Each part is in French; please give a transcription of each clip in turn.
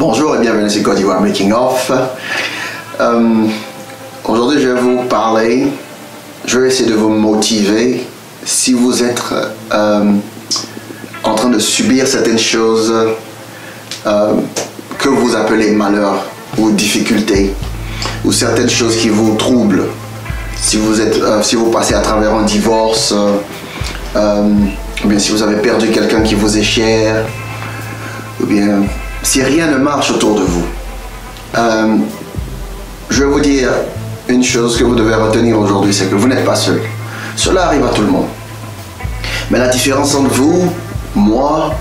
Bonjour et bienvenue sur Côte d'Ivoire Making Of. Aujourd'hui, je vais vous parler, je vais essayer de vous motiver si vous êtes en train de subir certaines choses que vous appelez malheur ou difficultés, ou certaines choses qui vous troublent. Si vous passez à travers un divorce, ou bien si vous avez perdu quelqu'un qui vous est cher, ou bien si rien ne marche autour de vous. Je vais vous dire une chose que vous devez retenir aujourd'hui, c'est que vous n'êtes pas seul. Cela arrive à tout le monde. Mais la différence entre vous, moi,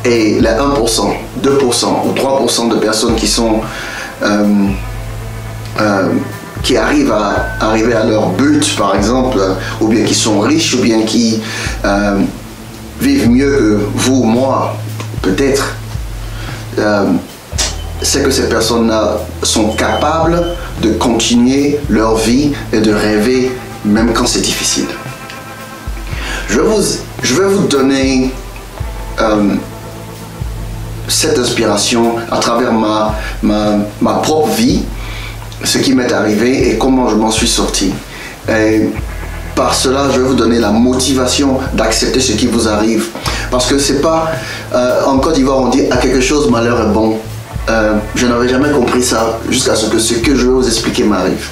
et les 1%, 2% ou 3% de personnes qui sont qui arrivent à leur but, par exemple, ou bien qui sont riches, ou bien qui vivent mieux que vous, moi, peut-être, c'est que ces personnes-là sont capables de continuer leur vie et de rêver même quand c'est difficile. Je vais vous donner cette inspiration à travers ma propre vie, ce qui m'est arrivé et comment je m'en suis sorti. Et par cela, je vais vous donner la motivation d'accepter ce qui vous arrive. Parce que c'est pas... en Côte d'Ivoire, on dit « à quelque chose, malheur est bon ». Je n'avais jamais compris ça jusqu'à ce que je vais vous expliquer m'arrive.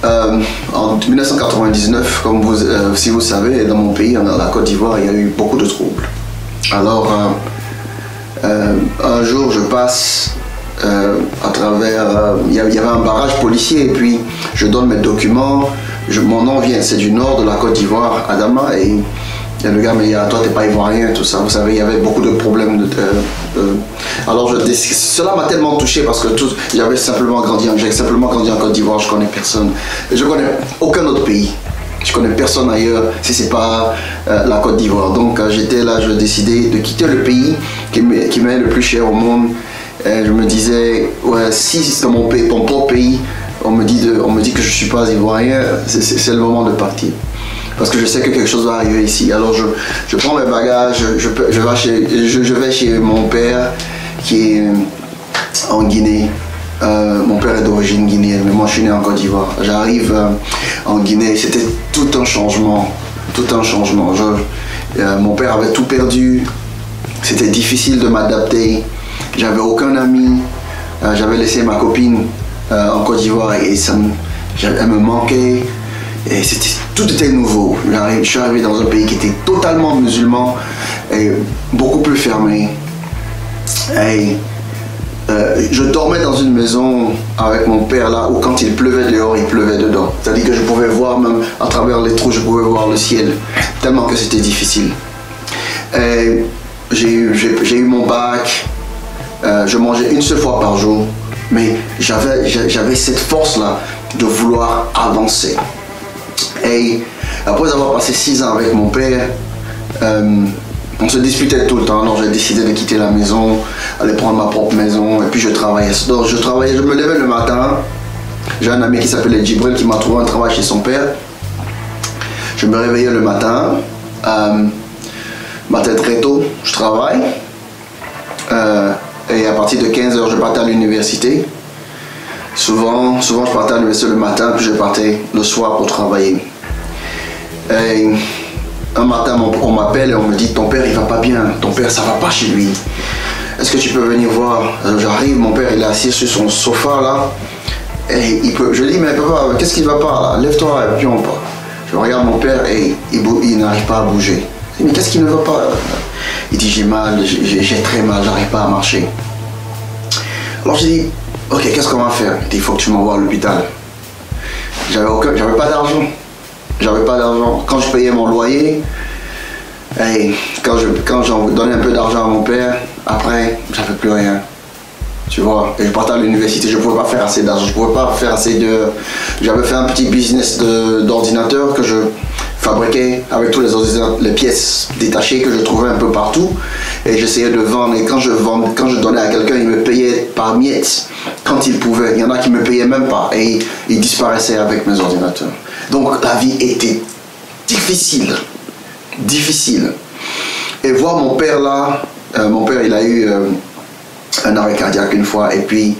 En 1999, comme si vous savez, dans mon pays, dans la Côte d'Ivoire, il y a eu beaucoup de troubles. Alors, un jour, je passe à travers... il y avait un barrage policier et puis je donne mes documents. Mon nom vient, c'est du nord de la Côte d'Ivoire, Adama, et le gars me dit « toi t'es pas ivoirien », tout ça. Vous savez, il y avait beaucoup de problèmes. Alors cela m'a tellement touché parce que j'ai simplement grandi en Côte d'Ivoire, je connais personne. Je connais aucun autre pays. Je connais personne ailleurs si c'est pas la Côte d'Ivoire. Donc j'étais là, je décidais de quitter le pays qui m'est le plus cher au monde. Et je me disais, ouais, si dans mon propre pays, on me dit que je suis pas ivoirien, c'est le moment de partir. Parce que je sais que quelque chose va arriver ici. Alors je prends mes bagages, je vais chez mon père qui est en Guinée. Mon père est d'origine guinéenne, mais moi je suis né en Côte d'Ivoire. J'arrive en Guinée, c'était tout un changement. Mon père avait tout perdu, c'était difficile de m'adapter. J'avais aucun ami, j'avais laissé ma copine en Côte d'Ivoire et elle me manquait. Et tout était nouveau. Je suis arrivé dans un pays qui était totalement musulman et beaucoup plus fermé. Et je dormais dans une maison avec mon père là où quand il pleuvait dehors, il pleuvait dedans. C'est-à-dire que je pouvais voir même à travers les trous, je pouvais voir le ciel, tellement que c'était difficile. Et j'ai eu mon bac, je mangeais une seule fois par jour, mais j'avais cette force là de vouloir avancer. Et après avoir passé 6 ans avec mon père, on se disputait tout le temps. Alors j'ai décidé de quitter la maison, aller prendre ma propre maison, et puis je travaillais. Donc je me levais le matin. J'ai un ami qui s'appelait Djibril qui m'a trouvé un travail chez son père. Je me réveillais le matin, matin très tôt, je travaille. Et à partir de 15 h, je partais à l'université. Souvent, je partais à l'université le matin, puis je partais le soir pour travailler. Et un matin, on m'appelle et on me dit « ton père, il va pas bien, ton père, ça va pas chez lui. Est-ce que tu peux venir voir ?» J'arrive, mon père, il est assis sur son sofa là. Et je dis « mais papa, qu'est-ce qui va pas là? Lève-toi et puis on part. » Je regarde mon père et il n'arrive pas à bouger. Je dis « mais qu'est-ce qui ne va pas ?» Il dit « j'ai mal, j'ai très mal, j'arrive pas à marcher. » Alors je dis « ok, qu'est-ce qu'on va faire ?» Il dit « il faut que tu m'envoies à l'hôpital. » J'avais pas d'argent. Quand je payais mon loyer, et quand j'en donnais un peu d'argent à mon père, après, j'avais plus rien. Tu vois, et je partais à l'université, je pouvais pas faire assez d'argent, j'avais fait un petit business d'ordinateur que je fabriquais avec tous les pièces détachées que je trouvais un peu partout, et j'essayais de vendre, et quand je donnais à quelqu'un, il me payait par miettes, quand il pouvait. Il y en a qui me payaient même pas, et ils disparaissaient avec mes ordinateurs. Donc la vie était difficile. Et voir mon père là, Mon père, il a eu un arrêt cardiaque une fois et puis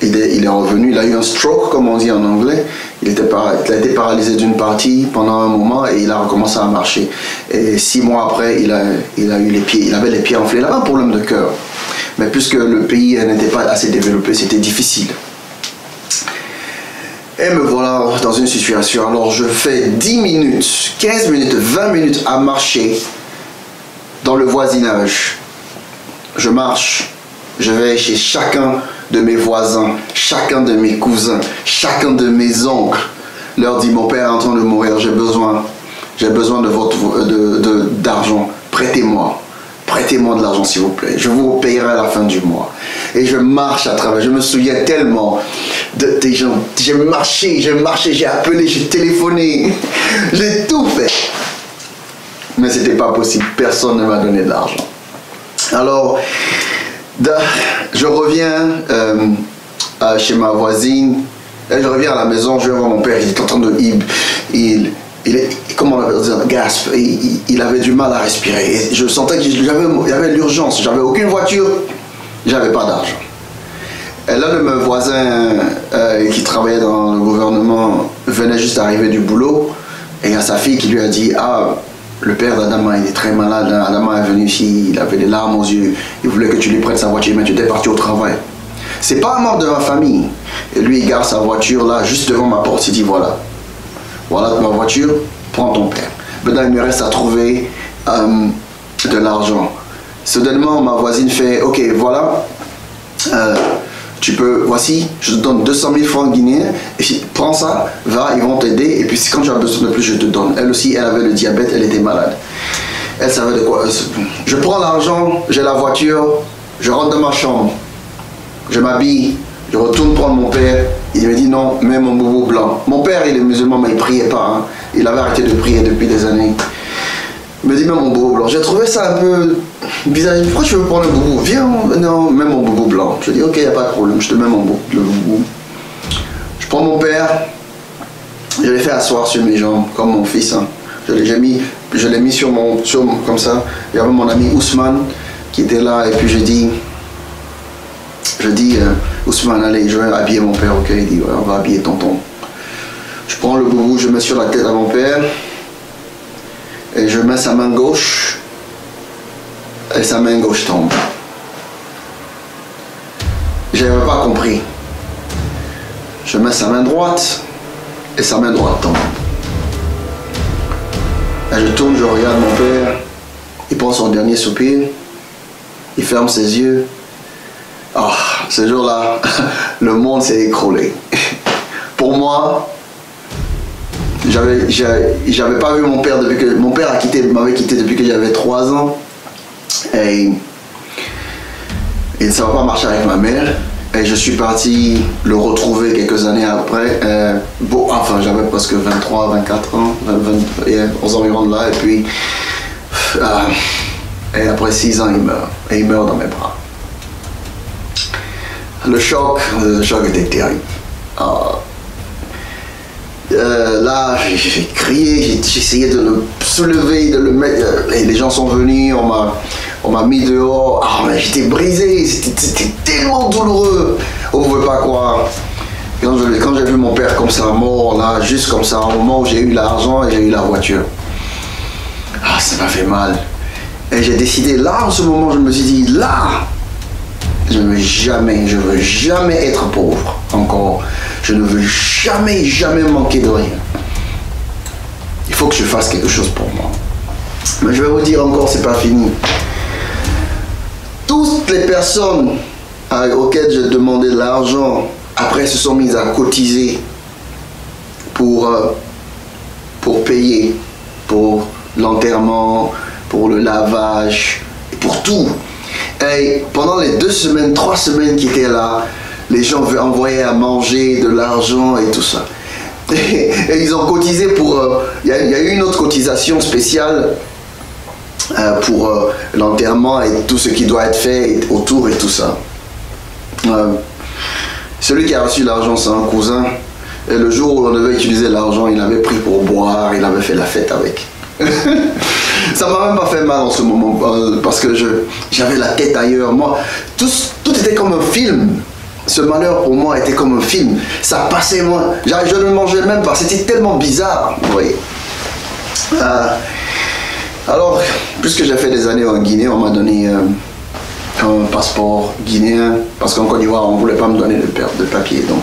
il est revenu, il a eu un stroke comme on dit en anglais. Il a été paralysé d'une partie pendant un moment et il a recommencé à marcher. Et 6 mois après, il avait les pieds enflés. Il avait un problème de cœur. Mais puisque le pays n'était pas assez développé, c'était difficile. Et me voilà dans une situation. Alors je fais 10 minutes, 15 minutes, 20 minutes à marcher dans le voisinage. Je marche, je vais chez chacun de mes voisins, chacun de mes cousins, chacun de mes oncles. Leur dis, mon père est en train de mourir, j'ai besoin d'argent, prêtez-moi. Prêtez-moi de l'argent s'il vous plaît, je vous payerai à la fin du mois. Et je marche à travers, je me souviens tellement des gens, j'ai marché, j'ai appelé, j'ai téléphoné, j'ai tout fait. Mais c'était pas possible, personne ne m'a donné de l'argent. Alors, je reviens chez ma voisine, et je reviens à la maison, je vois mon père, il est en train de... comment on appelle ça, gasp, il avait du mal à respirer. Et je sentais qu'il y avait l'urgence, j'avais aucune voiture, j'avais pas d'argent. Et l'un de mes voisins qui travaillait dans le gouvernement venait juste d'arriver du boulot et il y a sa fille qui lui a dit, ah, le père d'Adama, il est très malade, Adama est venu ici, il avait des larmes aux yeux, il voulait que tu lui prêtes sa voiture, mais tu étais parti au travail. C'est pas un membre de ma famille. Et lui, il garde sa voiture là, juste devant ma porte, il dit, voilà ma voiture, prends ton père. Maintenant, il me reste à trouver de l'argent. Soudainement, ma voisine fait, ok, voilà, voici, je te donne 200 000 francs guinéens, et prends ça, va, ils vont t'aider, et puis quand tu as besoin de plus, je te donne. Elle aussi, elle avait le diabète, elle était malade. Elle savait de quoi. Je prends l'argent, j'ai la voiture, je rentre dans ma chambre, je m'habille, je retourne prendre mon père, il me dit non, mets mon boubou blanc. Mon père, il est musulman, mais il priait pas, hein. Il avait arrêté de prier depuis des années. Il me dit, mets mon boubou blanc. J'ai trouvé ça un peu bizarre. Pourquoi tu veux prendre le boubou? Viens, non, mets mon boubou blanc. Je dis, ok, il n'y a pas de problème, je te mets le boubou. Je prends mon père, je l'ai fait asseoir sur mes jambes, comme mon fils. Hein. Je l'ai mis sur comme ça. Il y avait mon ami Ousmane qui était là, et puis je dis, Ousmane, allez, je vais habiller mon père, ok? Il dit, ouais, on va habiller tonton. Je prends le boubou, je mets sur la tête à mon père, et je mets sa main gauche, et sa main gauche tombe. Je n'avais pas compris. Je mets sa main droite, et sa main droite tombe. Et je tourne, je regarde mon père, il prend son dernier soupir, il ferme ses yeux. Oh, ce jour-là, le monde s'est écroulé. Pour moi, j'avais pas vu mon père depuis que... Mon père m'avait quitté depuis que j'avais 3 ans. Et ça va pas marcher avec ma mère. Et je suis parti le retrouver quelques années après. Enfin, j'avais presque 23, 24 ans, aux environs de là. Et puis, et après 6 ans, il meurt. Et il meurt dans mes bras. Le choc était terrible. Là, j'ai crié, j'ai essayé de le soulever, de le mettre. Et les gens sont venus, on m'a mis dehors. Mais j'étais brisé, c'était tellement douloureux. On ne pouvait pas croire. Quand j'ai vu mon père comme ça, mort, là, juste comme ça, au moment où j'ai eu l'argent et j'ai eu la voiture. Ça m'a fait mal. Et j'ai décidé, là, en ce moment, je me suis dit, là, je ne veux jamais être pauvre encore. Je ne veux jamais manquer de rien. Il faut que je fasse quelque chose pour moi. Mais je vais vous dire encore, c'est pas fini. Toutes les personnes auxquelles j'ai demandé de l'argent, après se sont mises à cotiser pour payer, pour l'enterrement, pour le lavage, pour tout. Et pendant les 2 semaines, 3 semaines qui étaient là, les gens envoyaient à manger, de l'argent et tout ça. Et ils ont cotisé pour... Il y a eu une autre cotisation spéciale pour l'enterrement et tout ce qui doit être fait autour et tout ça. Celui qui a reçu l'argent, c'est un cousin. Et le jour où on devait utiliser l'argent, il avait pris pour boire, il avait fait la fête avec. Ça m'a même pas fait mal en ce moment parce que j'avais la tête ailleurs. Moi, tout était comme un film. Ce malheur pour moi était comme un film. Ça passait moi. Je ne mangeais même pas. C'était tellement bizarre. Vous voyez. Alors, puisque j'ai fait des années en Guinée, on m'a donné un passeport guinéen. Parce qu'en Côte d'Ivoire, on ne voulait pas me donner de papier. Donc,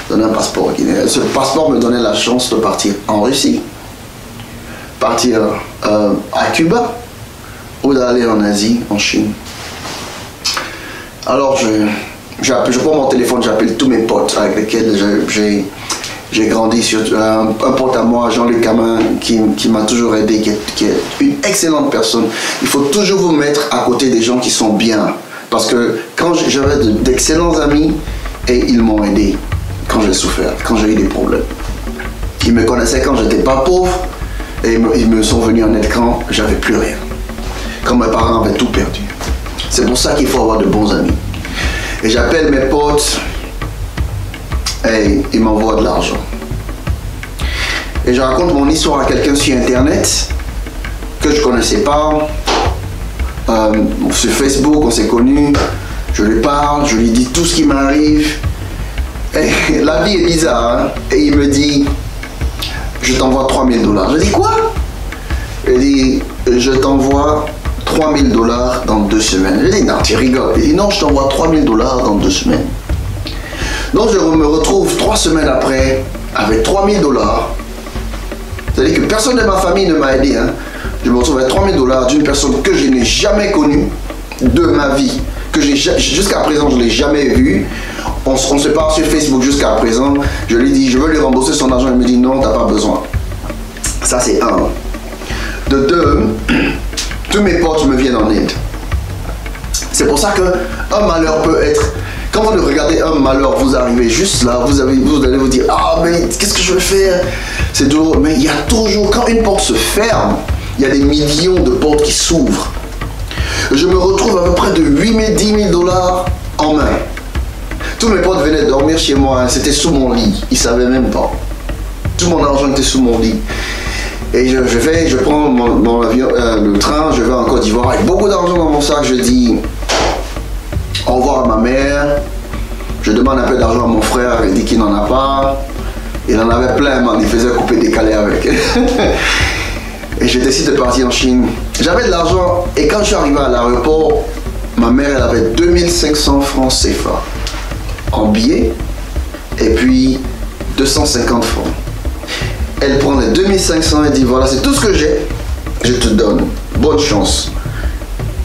donner un passeport guinéen. Ce passeport me donnait la chance de partir en Russie, partir à Cuba ou d'aller en Asie, en Chine. Alors, je prends mon téléphone, j'appelle tous mes potes avec lesquels j'ai grandi. Un pote à moi, Jean-Luc Camin, qui m'a toujours aidé, qui est une excellente personne. Il faut toujours vous mettre à côté des gens qui sont bien. Parce que quand j'avais d'excellents amis, et ils m'ont aidé quand j'ai souffert, quand j'ai eu des problèmes. Ils me connaissaient quand j'étais pas pauvre, et ils me sont venus en aide quand j'avais plus rien. Quand mes parents avaient tout perdu. C'est pour ça qu'il faut avoir de bons amis. Et j'appelle mes potes et ils m'envoient de l'argent. Et je raconte mon histoire à quelqu'un sur internet que je connaissais pas. Sur Facebook, on s'est connus. Je lui parle, je lui dis tout ce qui m'arrive. Et la vie est bizarre. Hein? Et il me dit, je t'envoie 3000 $. Je dis quoi? Il dit, je t'envoie 3000 $ dans 2 semaines. Je dis, non, tu rigoles. Il dit, non, je t'envoie 3000 $ dans 2 semaines. Donc je me retrouve 3 semaines après avec 3000 $. C'est-à-dire que personne de ma famille ne m'a aidé. Hein. Je me retrouve avec 3000 $ d'une personne que je n'ai jamais connue de ma vie. Que jusqu'à présent, je ne l'ai jamais vue. On se parle sur Facebook jusqu'à présent. Je lui dis, je veux lui rembourser son argent. Il me dit, non, tu n'as pas besoin. Ça, c'est un. De deux, tous mes potes me viennent en aide. C'est pour ça qu'un malheur peut être... Quand vous regardez un malheur, vous arrivez juste là, vous allez vous dire, ah mais qu'est-ce que je vais faire? C'est douloureux. Mais il y a toujours, quand une porte se ferme, il y a des millions de portes qui s'ouvrent. Je me retrouve à peu près de 8 000, 10 000 $ en main. Tous mes potes venaient dormir chez moi, hein, c'était sous mon lit, ils ne savaient même pas. Tout mon argent était sous mon lit. Et je prends mon avion, le train, je vais en Côte d'Ivoire avec beaucoup d'argent dans mon sac. Je dis au revoir à ma mère. Je demande un peu d'argent à mon frère, il dit qu'il n'en a pas. Il en avait plein, man. Il faisait couper décalé avec. Et je décide de partir en Chine. J'avais de l'argent et quand je suis arrivé à l'aéroport, ma mère elle avait 2500 francs CFA en billets et puis 250 francs. Elle prend les 2500 et dit voilà, c'est tout ce que j'ai, je te donne, bonne chance.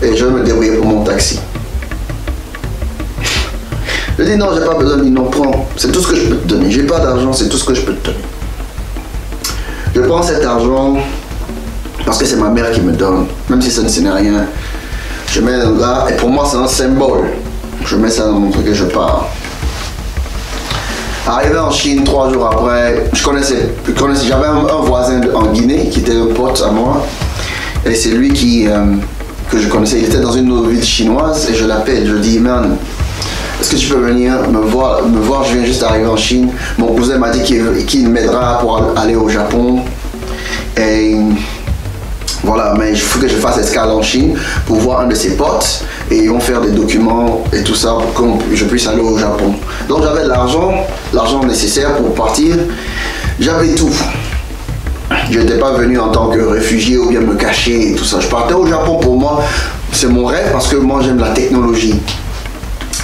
Et je vais me débrouiller pour mon taxi. Je dis non, j'ai pas besoin, il non, prends, c'est tout ce que je peux te donner. J'ai pas d'argent, c'est tout ce que je peux te donner. Je prends cet argent parce que c'est ma mère qui me donne, même si ça ne n'est rien. Je mets là, et pour moi c'est un symbole. Je mets ça dans mon truc et je pars. Arrivé en Chine 3 jours après, j'avais un voisin en Guinée qui était un pote à moi. Et c'est lui que je connaissais, il était dans une autre ville chinoise et je l'appelle, je dis man, est-ce que tu peux venir me voir, je viens juste d'arriver en Chine. Mon cousin m'a dit qu'il m'aidera pour aller au Japon. Et voilà, mais il faut que je fasse escale en Chine pour voir un de ses potes et ils vont faire des documents et tout ça pour que je puisse aller au Japon. Donc j'avais l'argent nécessaire pour partir. J'avais tout. Je n'étais pas venu en tant que réfugié ou bien me cacher et tout ça. Je partais au Japon pour moi, c'est mon rêve parce que moi j'aime la technologie.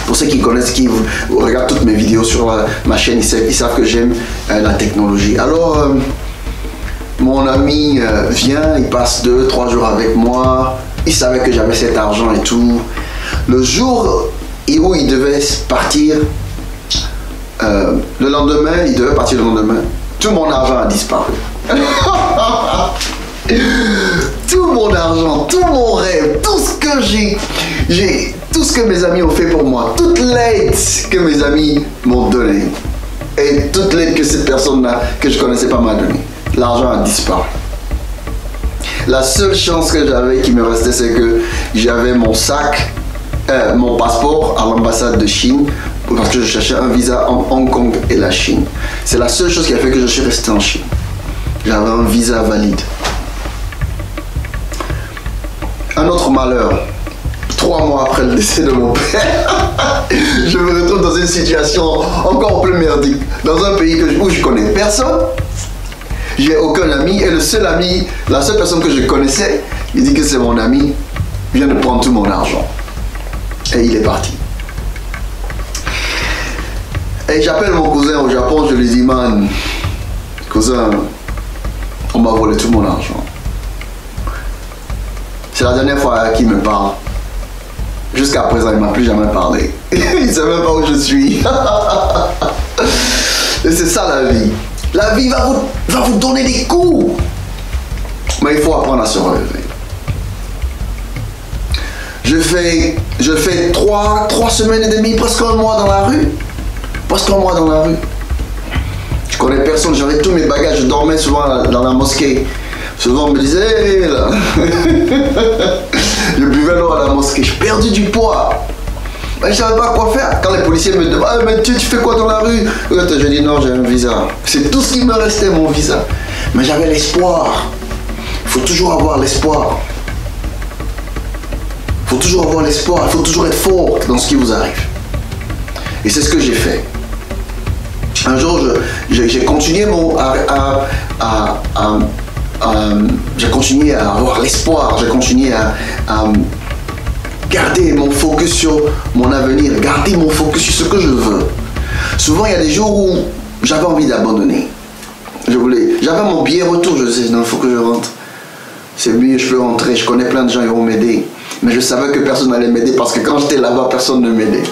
Pour ceux qui connaissent, qui regardent toutes mes vidéos sur ma chaîne, ils savent que j'aime la technologie. Alors, mon ami vient, il passe 2-3 jours avec moi. Il savait que j'avais cet argent et tout. Le jour où il devait partir, le lendemain, il devait partir le lendemain, tout mon argent a disparu. Tout mon argent, tout mon rêve, tout ce que tout ce que mes amis ont fait pour moi, toute l'aide que mes amis m'ont donnée et toute l'aide que cette personne-là que je connaissais pas m'a donnée, l'argent a disparu. La seule chance que j'avais qui me restait, c'est que j'avais mon sac, mon passeport à l'ambassade de Chine parce que je cherchais un visa en Hong Kong et la Chine. C'est la seule chose qui a fait que je suis resté en Chine. J'avais un visa valide. Un autre malheur. 3 mois après le décès de mon père, je me retrouve dans une situation encore plus merdique. Dans un pays où je connais personne, j'ai aucun ami, et le seul ami, la seule personne que je connaissais, il dit que c'est mon ami, vient de prendre tout mon argent. Et il est parti. Et j'appelle mon cousin au Japon, je lui dis, man, cousin, on m'a volé tout mon argent. C'est la dernière fois qu'il me parle. Jusqu'à présent, il ne m'a plus jamais parlé. Il ne sait même pas où je suis. Et c'est ça la vie. La vie va vous donner des coups. Mais il faut apprendre à se relever. Je fais 3 semaines et demie, presque un mois dans la rue. Presque un mois dans la rue. Je connais personne, j'avais tous mes bagages, je dormais souvent dans la mosquée. Souvent on me disait, hey, là. Je buvais l'eau à la mosquée, j'ai perdu du poids. Mais je ne savais pas quoi faire. Quand les policiers me demandent, ah, mais tu fais quoi dans la rue? Je dis non, j'ai un visa. C'est tout ce qui me restait, mon visa. Mais j'avais l'espoir. Il faut toujours avoir l'espoir. Il faut toujours avoir l'espoir. Il faut toujours être fort dans ce qui vous arrive. Et c'est ce que j'ai fait. Un jour, j'ai continué j'ai continué à avoir l'espoir, j'ai continué à garder mon focus sur mon avenir, garder mon focus sur ce que je veux. Souvent, il y a des jours où j'avais envie d'abandonner. J'avais mon billet retour, je disais, non, il faut que je rentre. C'est mieux, je peux rentrer, je connais plein de gens, ils vont m'aider. Mais je savais que personne n'allait m'aider parce que quand j'étais là-bas, personne ne m'aidait.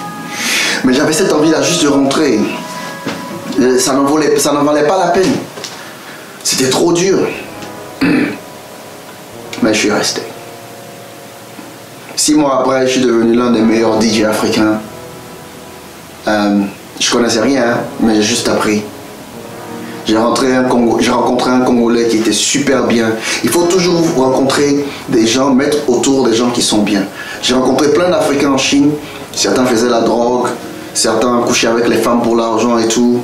Mais j'avais cette envie-là juste de rentrer. Ça n'en valait pas la peine. C'était trop dur. Mais je suis resté. 6 mois après, je suis devenu l'un des meilleurs DJ africains. Je connaissais rien, hein, mais j'ai juste appris. J'ai rencontré un Congolais qui était super bien. Il faut toujours rencontrer des gens, mettre autour des gens qui sont bien. J'ai rencontré plein d'Africains en Chine. Certains faisaient la drogue, certains couchaient avec les femmes pour l'argent et tout.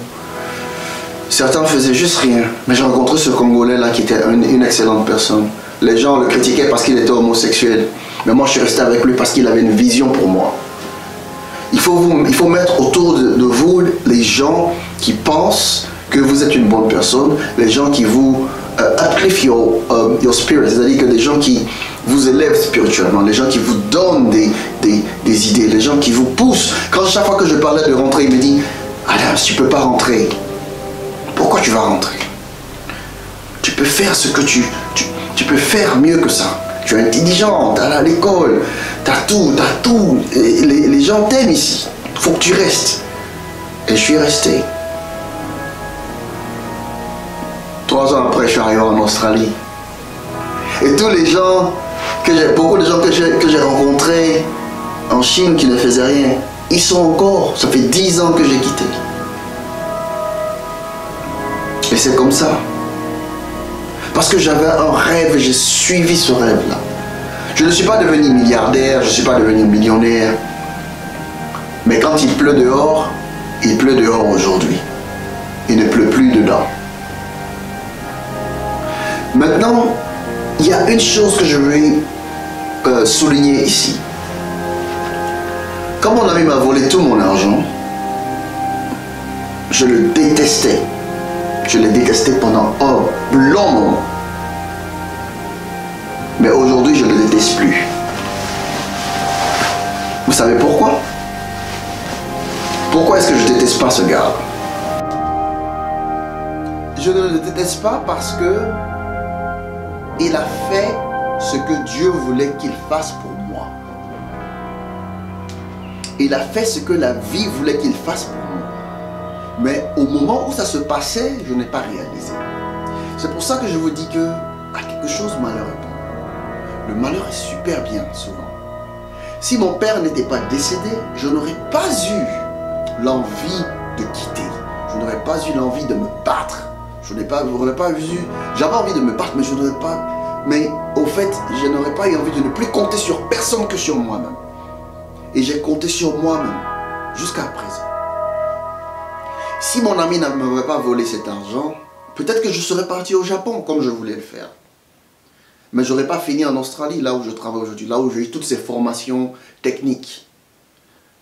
Certains faisaient juste rien. Mais j'ai rencontré ce Congolais là qui était une excellente personne. Les gens le critiquaient parce qu'il était homosexuel. Mais moi je suis resté avec lui parce qu'il avait une vision pour moi. Il faut mettre autour de vous les gens qui pensent que vous êtes une bonne personne, les gens qui vous uplift your spirit, c'est-à-dire que des gens qui vous élèvent spirituellement, les gens qui vous donnent des idées, les gens qui vous poussent. Quand chaque fois que je parlais de rentrer, il me dit, Adam, tu ne peux pas rentrer. Pourquoi tu vas rentrer? Tu peux faire ce que tu peux faire mieux que ça. Tu es intelligent, tu es à l'école, tu as tout. Et les gens t'aiment ici. Il faut que tu restes. Et je suis resté. 3 ans après, je suis arrivé en Australie. Et tous les gens, beaucoup de gens que j'ai rencontrés en Chine qui ne faisaient rien, ils sont encore. Ça fait 10 ans que j'ai quitté. Et c'est comme ça. Parce que j'avais un rêve et j'ai suivi ce rêve-là. Je ne suis pas devenu milliardaire, je ne suis pas devenu millionnaire. Mais quand il pleut dehors aujourd'hui. Il ne pleut plus dedans. Maintenant, il y a une chose que je veux souligner ici. Quand mon ami m'a volé tout mon argent, je le détestais. Je l'ai détesté pendant un long moment. Mais aujourd'hui, je ne le déteste plus. Vous savez pourquoi? Pourquoi est-ce que je ne déteste pas ce gars? Je ne le déteste pas parce que il a fait ce que Dieu voulait qu'il fasse pour moi. Il a fait ce que la vie voulait qu'il fasse pour moi. Mais au moment où ça se passait, je n'ai pas réalisé. C'est pour ça que je vous dis que à quelque chose malheur répond. Le malheur est super bien souvent. Si mon père n'était pas décédé, je n'aurais pas eu l'envie de quitter. Je n'aurais pas eu l'envie de me battre. J'avais envie de me battre, mais je n'aurais pas. Mais au fait, je n'aurais pas eu envie de ne plus compter sur personne que sur moi-même. Et j'ai compté sur moi-même jusqu'à présent. Si mon ami ne m'avait pas volé cet argent, peut-être que je serais parti au Japon comme je voulais le faire. Mais je n'aurais pas fini en Australie, là où je travaille aujourd'hui, là où j'ai eu toutes ces formations techniques,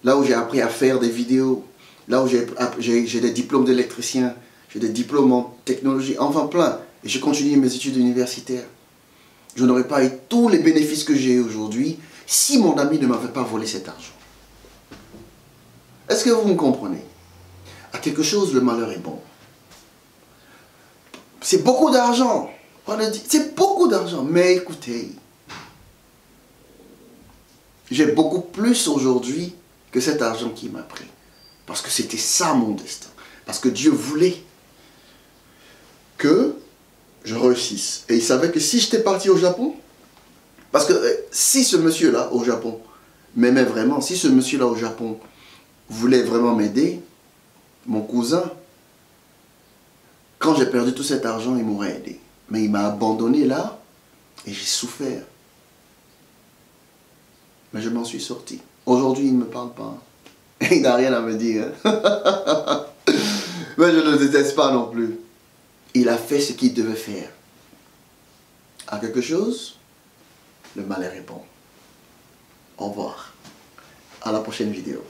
là où j'ai appris à faire des vidéos, là où j'ai des diplômes d'électricien, j'ai des diplômes en technologie, enfin plein. Et j'ai continué mes études universitaires. Je n'aurais pas eu tous les bénéfices que j'ai aujourd'hui si mon ami ne m'avait pas volé cet argent. Est-ce que vous me comprenez? À quelque chose, le malheur est bon. C'est beaucoup d'argent. C'est beaucoup d'argent. Mais écoutez, j'ai beaucoup plus aujourd'hui que cet argent qu'il m'a pris. Parce que c'était ça mon destin. Parce que Dieu voulait que je réussisse. Et il savait que si j'étais parti au Japon, parce que si ce monsieur-là au Japon m'aimait vraiment, si ce monsieur-là au Japon voulait vraiment m'aider, mon cousin, quand j'ai perdu tout cet argent, il m'aurait aidé. Mais il m'a abandonné là et j'ai souffert. Mais je m'en suis sorti. Aujourd'hui, il ne me parle pas. Il n'a rien à me dire. Mais je ne le déteste pas non plus. Il a fait ce qu'il devait faire. À quelque chose, le malheur est bon. Au revoir. À la prochaine vidéo.